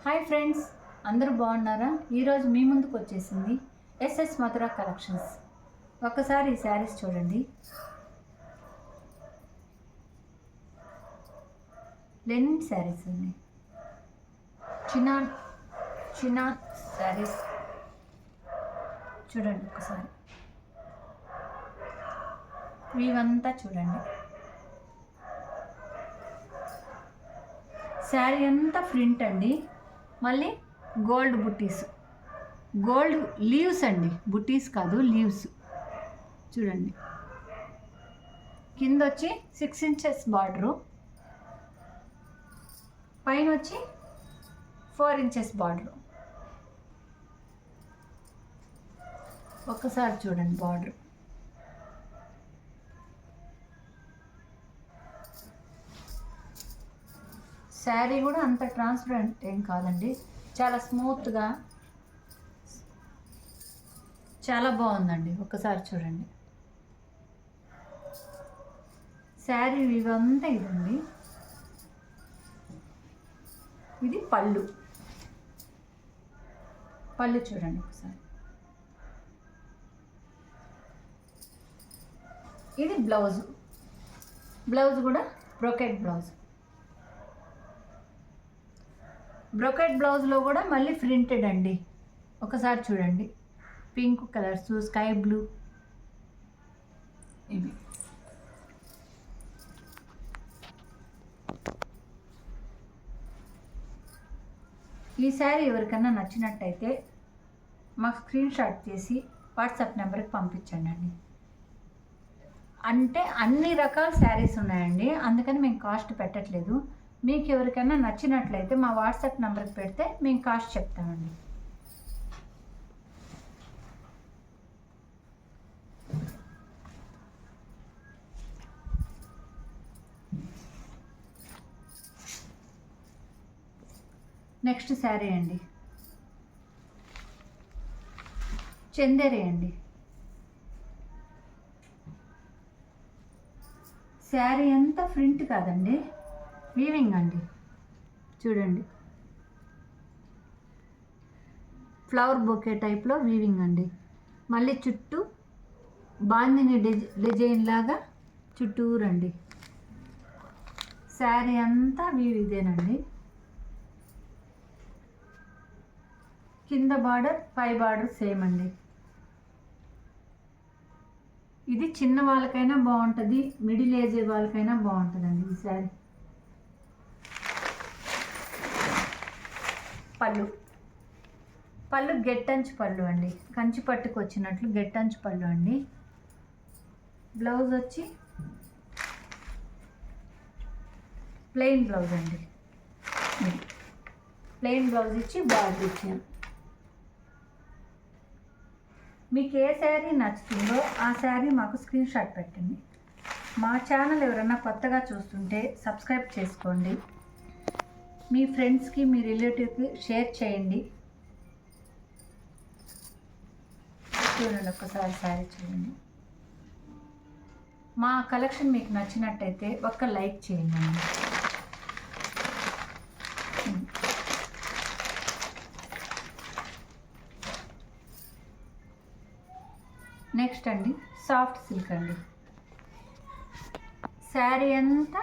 Hi friends, అందరూ బాగున్నారా? ఈరోజు మీ ముందుకు వచ్చేసింది ఎస్ఎస్ మధుర కలెక్షన్స్. ఒక్కసారి ఈ శారీస్ చూడండి. లెనిన్ శారీస్ అండి, చినాన్ శారీస్ చూడండి. ఒకసారి ఇవంతా చూడండి. శారీ అంతా ప్రింట్ అండి. మళ్ళీ గోల్డ్ బుట్టీస్, గోల్డ్ లీవ్స్ అండి, బుట్టీస్ కాదు లీవ్స్. చూడండి, కింద వచ్చి 6 ఇంచెస్ బార్డరు, పైన వచ్చి 4 ఇంచెస్ బార్డరు. ఒక్కసారి చూడండి బార్డర్. శారీ కూడా అంత ట్రాన్స్పరెంట్ ఏం కాదండి, చాలా స్మూత్గా చాలా బాగుందండి. ఒక్కసారి చూడండి. శారీ ఇవంతా ఇదండి. ఇది పళ్ళు చూడండి ఒకసారి. ఇది బ్లౌజ్ కూడా బ్రోకెట్ బ్లౌజ్లో కూడా మళ్ళీ ప్రింటెడ్ అండి. ఒకసారి చూడండి. పింక్ కలర్స్, స్కై బ్లూ, ఇవి. ఈ శారీ ఎవరికన్నా నచ్చినట్టయితే మాకు స్క్రీన్ షాట్ చేసి వాట్సాప్ నెంబర్కి పంపించండి అండి. అంటే అన్ని రకాల శారీస్ ఉన్నాయండి, అందుకని మేము కాస్ట్ పెట్టట్లేదు. మీకు ఎవరికైనా నచ్చినట్లయితే మా వాట్సాప్ నెంబర్కి పెడితే మేము కాస్ట్ చెప్తామండి. నెక్స్ట్ శారీ అండి, చందేరి అండి. శారీ అంతా ప్రింట్ కాదండి, వీవింగ్ అండి. చూడండి, ఫ్లవర్ బొకే టైప్లో వీవింగ్ అండి. మళ్ళీ చుట్టూ బాందిని డిజైన్ లాగా చుట్టూరండి. శారీ అంతా వీవ్ ఇదేనండి. కింద బార్డర్, పై బార్డర్ సేమ్ అండి. ఇది చిన్న వాళ్ళకైనా బాగుంటుంది, మిడిల్ ఏజ్ వాళ్ళకైనా బాగుంటుందండి ఈ శారీ. పళ్ళు గెట్టంచు పళ్ళు అండి, కంచి పట్టుకు వచ్చినట్లు గెట్టంచు పళ్ళు అండి. బ్లౌజ్ వచ్చి ప్లెయిన్ బ్లౌజ్ అండి. ప్లెయిన్ బ్లౌజ్ ఇచ్చి బార్డర్ ఇచ్చాను. మీకు ఏ శారీ నచ్చుతుందో ఆ శారీ మాకు స్క్రీన్ షాట్ పెట్టండి. మా ఛానల్ ఎవరైనా కొత్తగా చూస్తుంటే సబ్స్క్రైబ్ చేసుకోండి. మీ ఫ్రెండ్స్కి, మీ రిలేటివ్కి షేర్ చేయండి. చూడండి, ఒక్కసారి శారీ చూడండి. మా కలెక్షన్ మీకు నచ్చినట్టయితే ఒక్క లైక్ చేయండి. నెక్స్ట్ అండి, సాఫ్ట్ సిల్క్ అండి. శారీ అంతా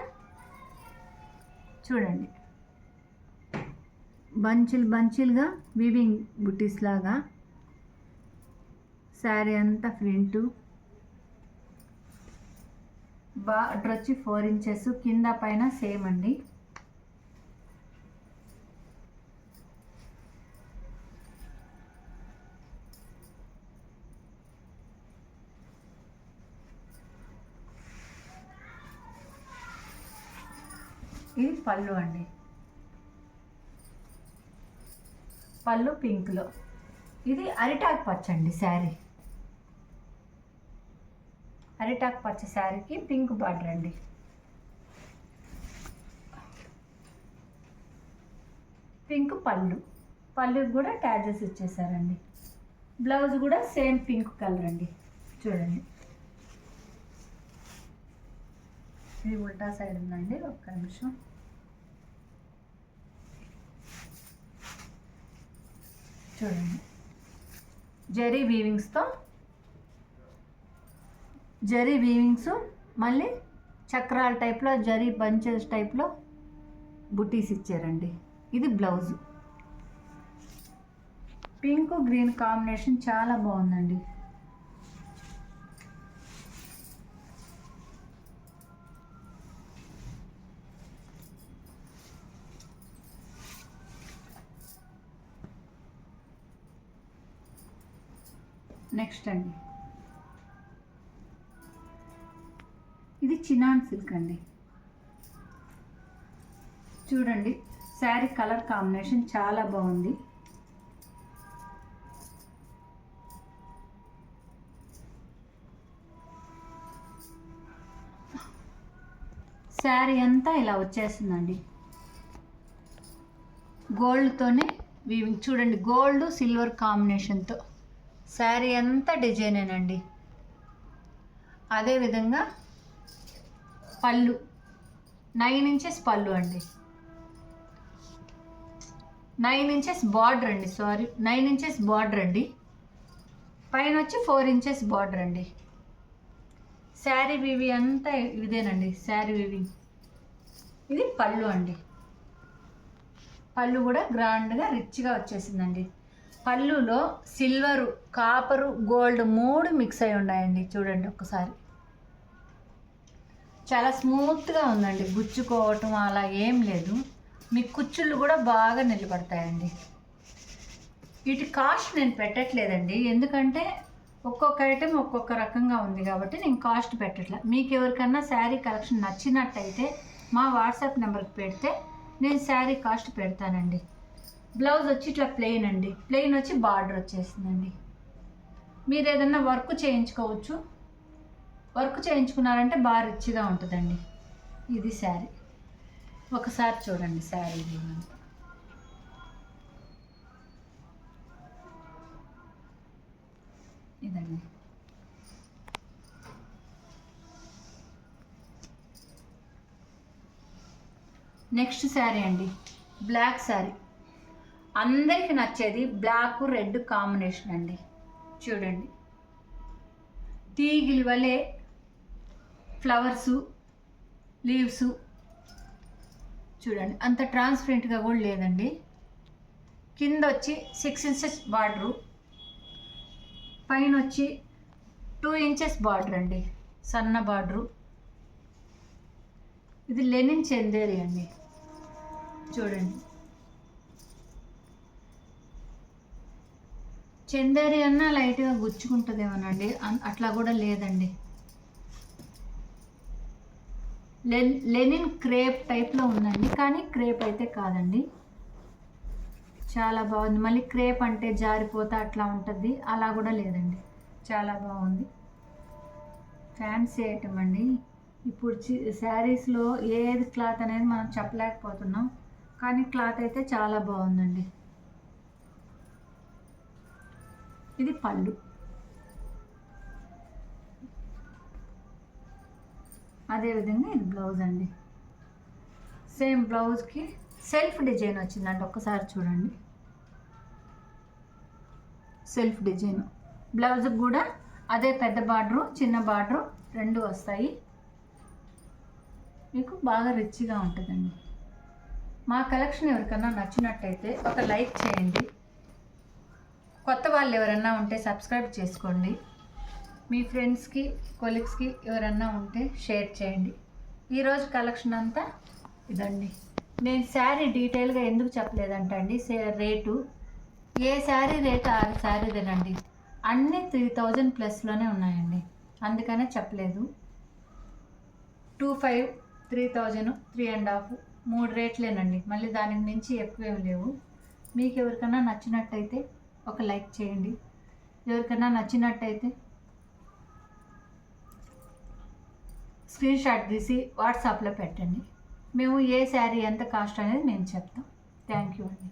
చూడండి, బంచులుగా వీవింగ్ బుటీస్ లాగా. శారీ అంతా ప్రింటు, బార్డర్ వచ్చి 4 ఇంచెస్, కింద పైన సేమ్ అండి. ఇది పళ్ళు అండి, పళ్ళు పింక్లో. ఇది అరిటాక్ పచ్చ అండి శారీ. అరిటాక్ పచ్చ శారీకి పింక్ బార్డర్ అండి. పింక్ పళ్ళు కూడా ట్యాజెస్ ఇచ్చేసారండి. బ్లౌజ్ కూడా సేమ్ పింక్ కలర్ అండి. చూడండి, ఇది ఉల్టా సైడ్ ఉందండి, ఒక్క నిమిషం. చూడండి, జరీ వీవింగ్స్ మళ్ళీ చక్రాల టైప్లో జరీ బంచెస్ టైప్లో బుటీస్ ఇచ్చారండి. ఇది బ్లౌజు. పింక్ గ్రీన్ కాంబినేషన్ చాలా బాగుందండి. నెక్స్ట్ అండి, ఇది చినాన్ సిల్క్ అండి. చూడండి, శారీ కలర్ కాంబినేషన్ చాలా బాగుంది. శారీ అంతా ఇలా వచ్చేస్తుందండి. గోల్డ్తోనే వీవింగ్, చూడండి, గోల్డ్ సిల్వర్ కాంబినేషన్తో శారీ అంతా డిజైనేనండి. అదేవిధంగా పళ్ళు 9 ఇంచెస్ పళ్ళు అండి, 9 ఇంచెస్ బార్డర్ అండి, 9 ఇంచెస్ బార్డర్ అండి. పైన వచ్చి 4 ఇంచెస్ బార్డర్ అండి. శారీ వీవి అంతా ఇదేనండి, శారీ వీవింగ్. ఇది పళ్ళు అండి. పళ్ళు కూడా గ్రాండ్గా రిచ్గా వచ్చేసిందండి. పళ్ళులో సిల్వరు, కాపరు, గోల్డ్ 3 మిక్స్ అయి ఉన్నాయండి. చూడండి ఒక్కసారి, చాలా స్మూత్గా ఉందండి. గుచ్చుకోవటం అలా ఏం లేదు. మీ కుచ్చుళ్ళు కూడా బాగా నిలబడతాయండి. వీటి కాస్ట్ నేను పెట్టట్లేదండి, ఎందుకంటే ఒక్కొక్క ఐటెం ఒక్కొక్క రకంగా ఉంది కాబట్టి నేను కాస్ట్ పెట్టట్లే. మీకు ఎవరికన్నా శారీ కలెక్షన్ నచ్చినట్టయితే మా వాట్సాప్ నెంబర్కి పెడితే నేను శారీ కాస్ట్ పెడతానండి. బ్లౌజ్ వచ్చి ఇట్లా ప్లెయిన్ అండి, ప్లెయిన్ వచ్చి బార్డర్ వచ్చేసిందండి. మీరు ఏదన్నా వర్క్ చేయించుకోవచ్చు. వర్క్ చేయించుకున్నారంటే బాగా రిచ్గా ఉంటుందండి. ఇది శారీ. ఒకసారి చూడండి శారీ ఇదండి. నెక్స్ట్ శారీ అండి, బ్లాక్ శారీ. అందరికి నచ్చేది బ్లాక్ రెడ్ కాంబినేషన్ అండి. చూడండి, తీగిలి వలె ఫ్లవర్సు, లీవ్స్. చూడండి, అంత ట్రాన్స్పరెంట్గా కూడా లేదండి. కింద వచ్చి 6 ఇంచెస్ బార్డరు, పైన వచ్చి 2 ఇంచెస్ బార్డర్ అండి, సన్న బార్డరు. ఇది లెనిన్ చందేరి అండి. చూడండి, చందేరి అన్నా లైట్గా గుచ్చుకుంటుందేమోనండి, అట్లా కూడా లేదండి. లెనిన్ క్రేప్ టైప్లో ఉందండి, కానీ క్రేప్ అయితే కాదండి. చాలా బాగుంది. మళ్ళీ క్రేప్ అంటే జారిపోతా అట్లా ఉంటుంది, అలా కూడా లేదండి. చాలా బాగుంది. ఫ్యాన్సీ ఐటమ్ అండి. ఇప్పుడు శారీస్లో ఏది క్లాత్ అనేది మనం చెప్పలేకపోతున్నాం, కానీ క్లాత్ అయితే చాలా బాగుందండి. ఇది పళ్ళు. అదేవిధంగా ఇది బ్లౌజ్ అండి. సేమ్ బ్లౌజ్కి సెల్ఫ్ డిజైన్ వచ్చిందండి. ఒక్కసారి చూడండి, సెల్ఫ్ డిజైన్. బ్లౌజ్కి కూడా అదే పెద్ద బార్డరు, చిన్న బార్డరు 2 వస్తాయి. మీకు బాగా రిచ్గా ఉంటుందండి. మా కలెక్షన్ ఎవరికన్నా నచ్చినట్టయితే ఒక లైక్ చేయండి. కొత్త వాళ్ళు ఎవరన్నా ఉంటే సబ్స్క్రైబ్ చేసుకోండి. మీ ఫ్రెండ్స్కి, కొలీగ్స్కి ఎవరన్నా ఉంటే షేర్ చేయండి. ఈరోజు కలెక్షన్ అంతా ఇదండి. నేను శారీ డీటెయిల్గా ఎందుకు చెప్పలేదంటే అండి, రేటు ఏ శారీ రేటు ఆ శారీదేనండి. అన్నీ 3000 ప్లస్లోనే ఉన్నాయండి, అందుకనే చెప్పలేదు. 2500, 3000, 3.5, 3 రేట్లేనండి. మళ్ళీ దానికి మించి ఎక్కువేం లేవు. మీకు ఎవరికన్నా నచ్చినట్టయితే ఒక లైక్ చేయండి. ఎవరికన్నా నచ్చినట్టయితే స్క్రీన్ షాట్ తీసి వాట్సాప్లో పెట్టండి. మేము ఏ శారీ ఎంత కాస్ట్ అనేది మేము చెప్తాం. థ్యాంక్ యూ అండి.